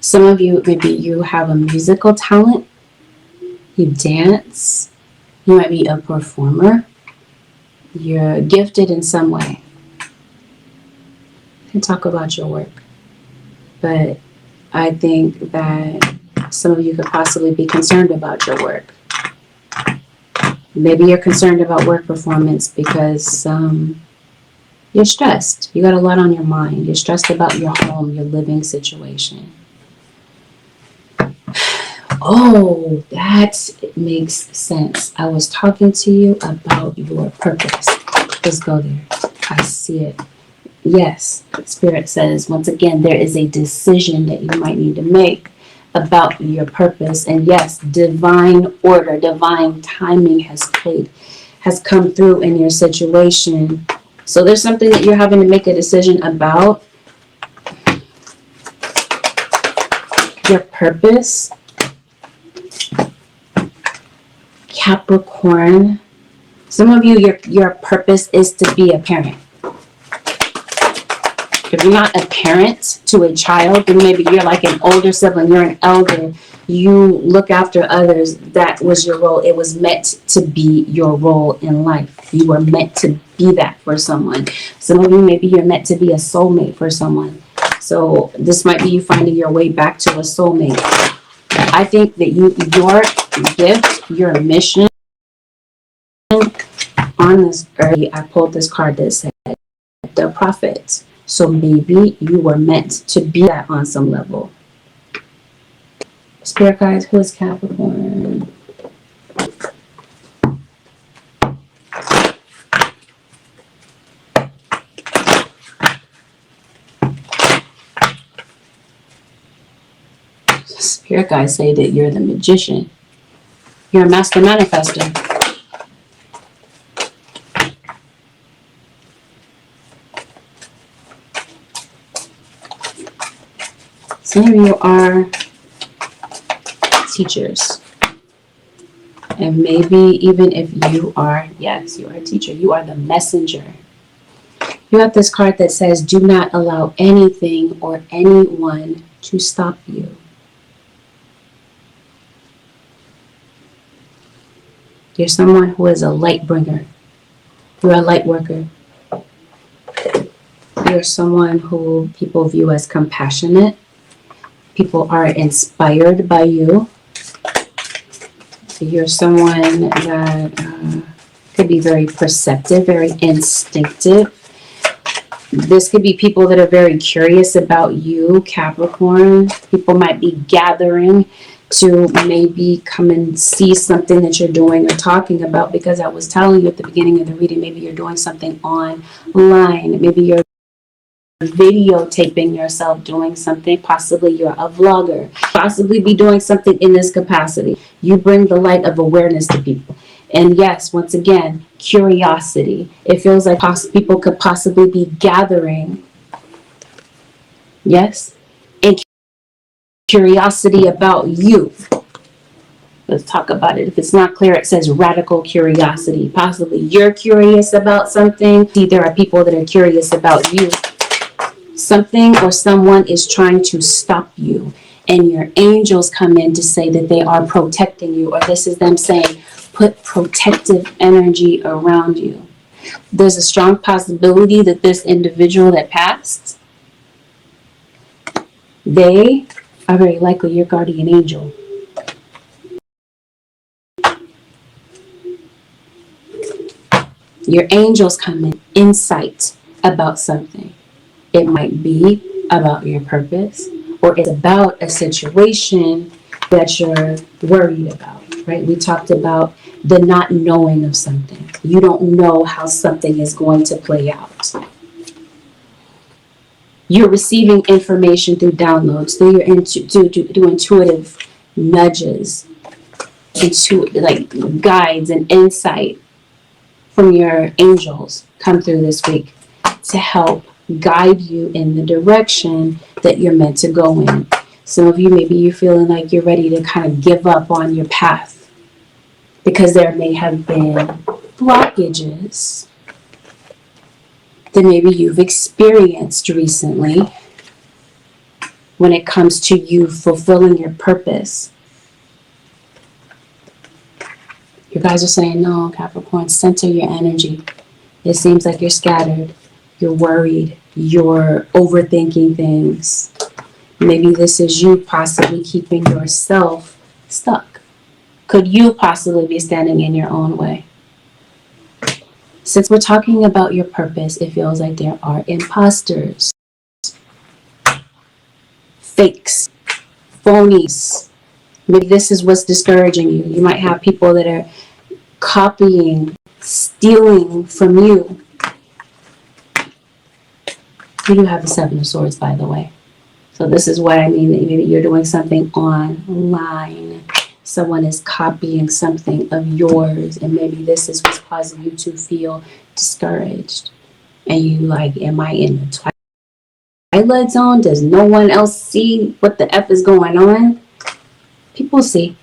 A: Some of you, maybe you have a musical talent. You dance. You might be a performer. You're gifted in some way. You can talk about your work. But I think that some of you could possibly be concerned about your work. Maybe you're concerned about work performance because you're stressed. You got a lot on your mind. You're stressed about your home, your living situation. Oh, that makes sense. I was talking to you about your purpose. Let's go there. I see it. Yes, Spirit says, once again, there is a decision that you might need to make about your purpose. And yes, divine order, divine timing has come through in your situation. So there's something that you're having to make a decision about. Your purpose. Capricorn. Some of you, your purpose is to be a parent. If you're not a parent to a child, then maybe you're like an older sibling, you're an elder, you look after others. That was your role. It was meant to be your role in life. You were meant to be that for someone. Some of you, maybe you're meant to be a soulmate for someone. So this might be you finding your way back to a soulmate. I think that your gift, your mission on this earth, I pulled this card that said the prophet. So maybe you were meant to be that on some level. Spirit guides, who is Capricorn? Spirit guides say that you're the magician. You're a master manifester. Some of you are teachers. And maybe even if you are, yes, you are a teacher. You are the messenger. You have this card that says, do not allow anything or anyone to stop you. You're someone who is a light bringer. You're a light worker. You're someone who people view as compassionate. People are inspired by you. You're someone that could be very perceptive, very instinctive. This could be people that are very curious about you, Capricorn. People might be gathering to maybe come and see something that you're doing or talking about, because I was telling you at the beginning of the reading, maybe you're doing something online. Maybe you're videotaping yourself doing something. Possibly you're a vlogger. Possibly be doing something in this capacity. You bring the light of awareness to people. And yes, once again, curiosity. It feels like people could possibly be gathering. Yes? And curiosity about you. Let's talk about it. If it's not clear, it says radical curiosity. Possibly you're curious about something. See, there are people that are curious about you. Something or someone is trying to stop you, and your angels come in to say that they are protecting you, or this is them saying, put protective energy around you. There's a strong possibility that this individual that passed, they are very likely your guardian angel. Your angels come in, insight about something. It might be about your purpose, or it's about a situation that you're worried about, right? We talked about the not knowing of something. You don't know how something is going to play out. You're receiving information through downloads, through your intuitive nudges, like guides and insight from your angels come through this week to help guide you in the direction that you're meant to go in. Some of you, maybe you're feeling like you're ready to kind of give up on your path because there may have been blockages that maybe you've experienced recently when it comes to you fulfilling your purpose. You guys are saying, no, Capricorn, center your energy. It seems like you're scattered, you're worried, you're overthinking things. Maybe this is you possibly keeping yourself stuck. Could you possibly be standing in your own way? Since we're talking about your purpose, it feels like there are imposters, fakes, phonies. Maybe this is what's discouraging you. You might have people that are copying, stealing from you. You do have the Seven of Swords, by the way. So this is what I mean, that maybe you're doing something online. Someone is copying something of yours, and maybe this is what's causing you to feel discouraged. And you like, am I in the twilight zone? Does no one else see what the F is going on? People see.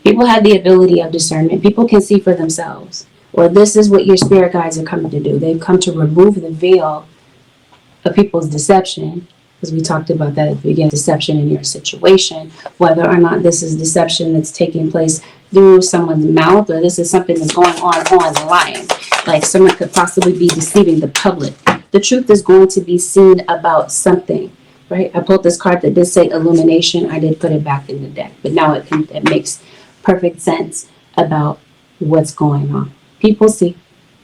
A: People have the ability of discernment. People can see for themselves. Or this is what your spirit guides are coming to do. They've come to remove the veil of people's deception, because we talked about that at the beginning, deception in your situation, whether or not this is deception that's taking place through someone's mouth, or this is something that's going on the line. Like someone could possibly be deceiving the public. The truth is going to be seen about something, right? I pulled this card that did say illumination. I did put it back in the deck, but now it makes perfect sense about what's going on. People see,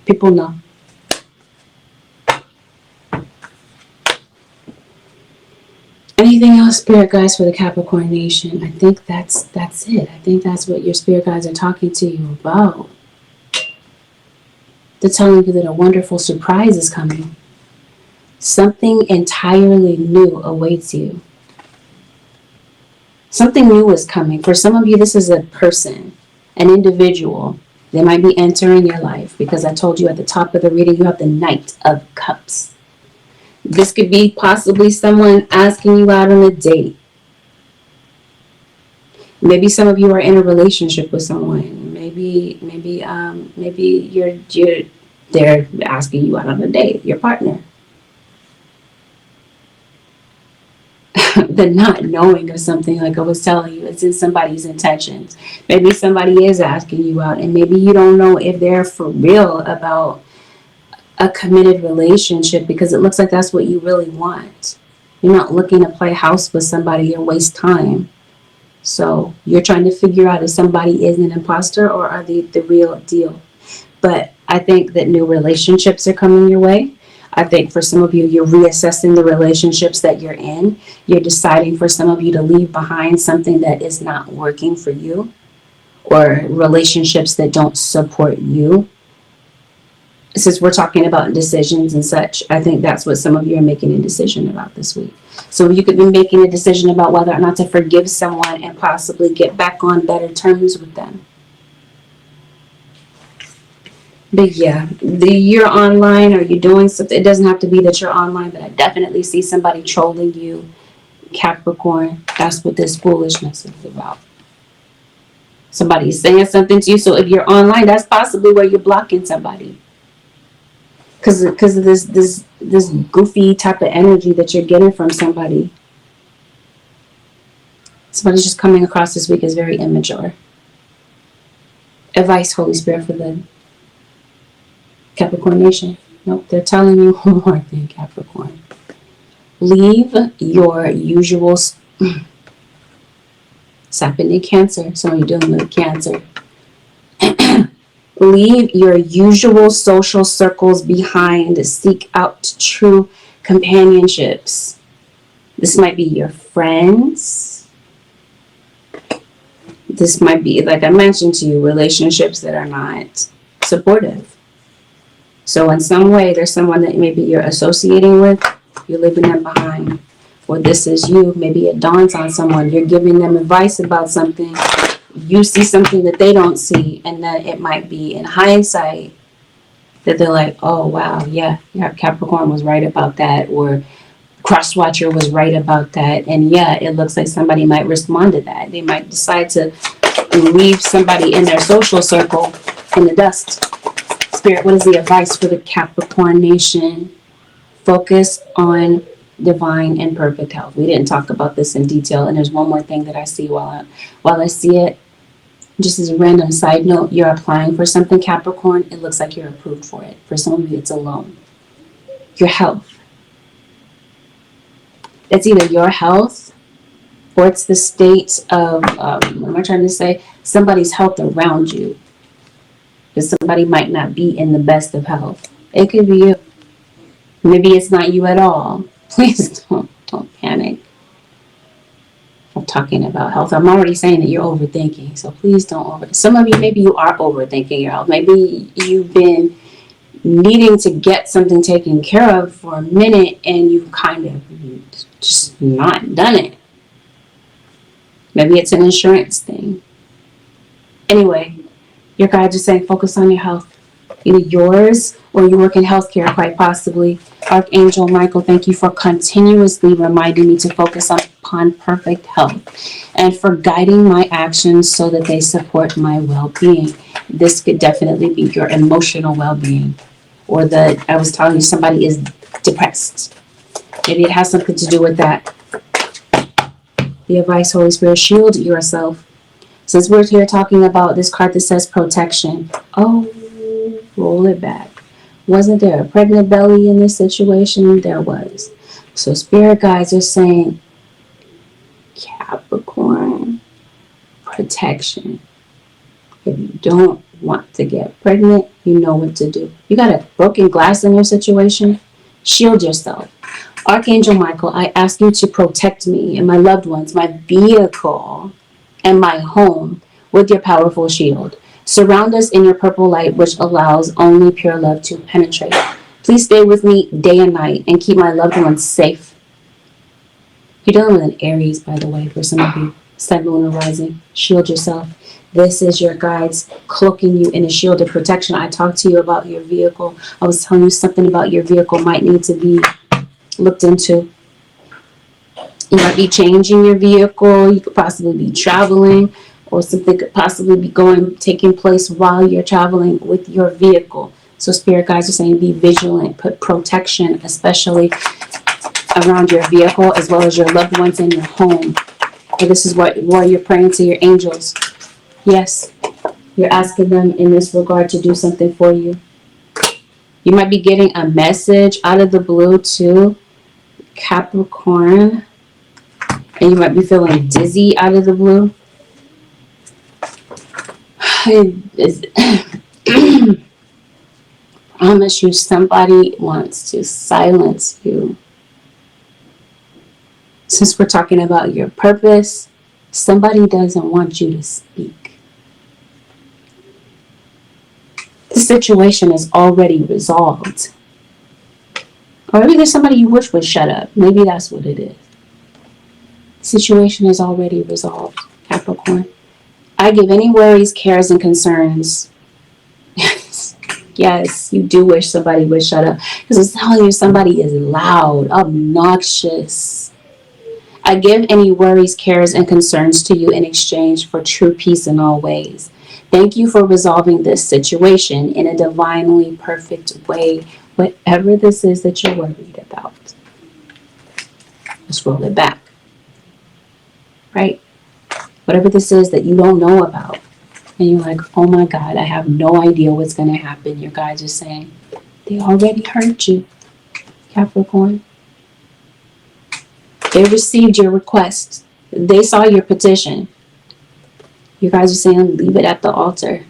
A: people know. Anything else, spirit guides, for the Capricorn Nation? I think that's it. I think that's what your spirit guides are talking to you about. They're telling you that a wonderful surprise is coming. Something entirely new awaits you. Something new is coming. For some of you, this is a person, an individual. They might be entering your life, because I told you at the top of the reading, you have the Knight of Cups. This could be possibly someone asking you out on a date. Maybe some of you are in a relationship with someone. Maybe they're asking you out on a date, your partner. The not knowing of something, like I was telling you, it's in somebody's intentions. Maybe somebody is asking you out, and maybe you don't know if they're for real about a committed relationship, because it looks like that's what you really want. You're not looking to play house with somebody and waste time. So you're trying to figure out if somebody is an imposter or are they the real deal. But I think that new relationships are coming your way. I think for some of you, you're reassessing the relationships that you're in. You're deciding for some of you to leave behind something that is not working for you, or relationships that don't support you. Since we're talking about decisions and such, I think that's what some of you are making a decision about this week. So you could be making a decision about whether or not to forgive someone and possibly get back on better terms with them. But yeah, you're online, or you're doing something. It doesn't have to be that you're online, but I definitely see somebody trolling you, Capricorn. That's what this foolishness is about. Somebody's saying something to you. So if you're online, that's possibly where you're blocking somebody. Because of this goofy type of energy that you're getting from somebody. Somebody's just coming across this week as very immature. Advice, Holy Spirit, for the Capricorn Nation. Nope, they're telling you one more thing, Capricorn. Leave your usual... It's happening in Cancer. Some of you dealing with Cancer. Leave your usual social circles behind. Seek out true companionships. This might be your friends. This might be, like I mentioned to you, relationships that are not supportive. So in some way, there's someone that maybe you're associating with. You're leaving them behind. Or this is you. Maybe it dawns on someone. You're giving them advice about something. You see something that they don't see, and that it might be in hindsight that they're like, oh, wow, yeah, Capricorn was right about that, or Crosswatcher was right about that. And yeah, it looks like somebody might respond to that. They might decide to leave somebody in their social circle in the dust. Spirit, what is the advice for the Capricorn nation? Focus on divine and perfect health. We didn't talk about this in detail. And there's one more thing that I see while I see it. Just as a random side note, you're applying for something, Capricorn. It looks like you're approved for it. For some of you, it's a loan. Your health. It's either your health or it's the state of, what am I trying to say? Somebody's health around you. Because somebody might not be in the best of health. It could be you. Maybe it's not you at all. Please don't panic. I'm talking about health. I'm already saying that you're overthinking. So please don't some of you, maybe you are overthinking your health. Maybe you've been needing to get something taken care of for a minute and you've kind of just not done it. Maybe it's an insurance thing. Anyway, your guides are saying focus on your health. Either yours or you work in healthcare, quite possibly. Archangel Michael, thank you for continuously reminding me to focus upon perfect health and for guiding my actions so that they support my well-being. This could definitely be your emotional well-being, or I was telling you somebody is depressed. Maybe it has something to do with that. The advice, Holy Spirit, shield yourself. Since we're here talking about this card that says protection, roll it back. Wasn't there a pregnant belly in this situation? There was. So spirit guides are saying, Capricorn, protection. If you don't want to get pregnant, you know what to do. You got a broken glass in your situation? Shield yourself. Archangel Michael, I ask you to protect me and my loved ones, my vehicle, and my home with your powerful shield. Surround us in your purple light, which allows only pure love to penetrate. Please stay with me day and night and keep my loved ones safe. You're dealing with an Aries, by the way, for some of you. Sun, Moon, and Rising. Shield yourself. This is your guides cloaking you in a shield of protection. I talked to you about your vehicle. I was telling you something about your vehicle might need to be looked into. You might be changing your vehicle. You could possibly be traveling, or something could possibly be taking place while you're traveling with your vehicle. So spirit guides are saying be vigilant, put protection, especially around your vehicle, as well as your loved ones in your home. And this is why you're praying to your angels. Yes, you're asking them in this regard to do something for you. You might be getting a message out of the blue too, Capricorn. And you might be feeling dizzy out of the blue. I promise you, somebody wants to silence you. Since we're talking about your purpose, somebody doesn't want you to speak. The situation is already resolved. Or maybe there's somebody you wish would shut up. Maybe that's what it is. The situation is already resolved, Capricorn. I give any worries, cares, and concerns. Yes, you do wish somebody would shut up. Because I'm telling you, somebody is loud, obnoxious. I give any worries, cares, and concerns to you in exchange for true peace in all ways. Thank you for resolving this situation in a divinely perfect way, whatever this is that you're worried about. Let's roll it back. Right? Whatever this is that you don't know about. And you're like, oh my God, I have no idea what's going to happen. Your guides are saying, they already hurt you, Capricorn. They received your request. They saw your petition. You guys are saying, leave it at the altar.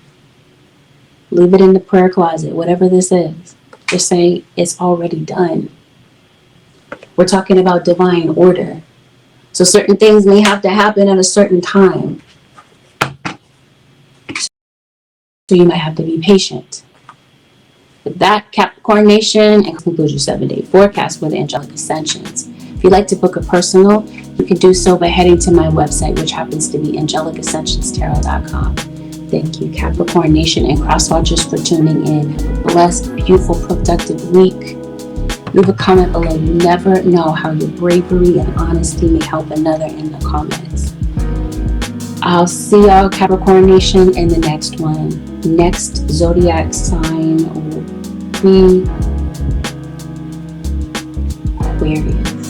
A: Leave it in the prayer closet, whatever this is. They're saying it's already done. We're talking about divine order. So certain things may have to happen at a certain time. So you might have to be patient. With that, Capricorn Nation, and concludes your 7-day forecast with Angelic Ascensions. If you'd like to book a personal, you can do so by heading to my website, which happens to be AngelicAscensionsTarot.com. Thank you, Capricorn Nation and Crosswatchers, for tuning in. blessed, beautiful, productive week. Leave a comment below. You never know how your bravery and honesty may help another in the comments. I'll see y'all, Capricorn Nation, in the next one. Next zodiac sign will be Aquarius.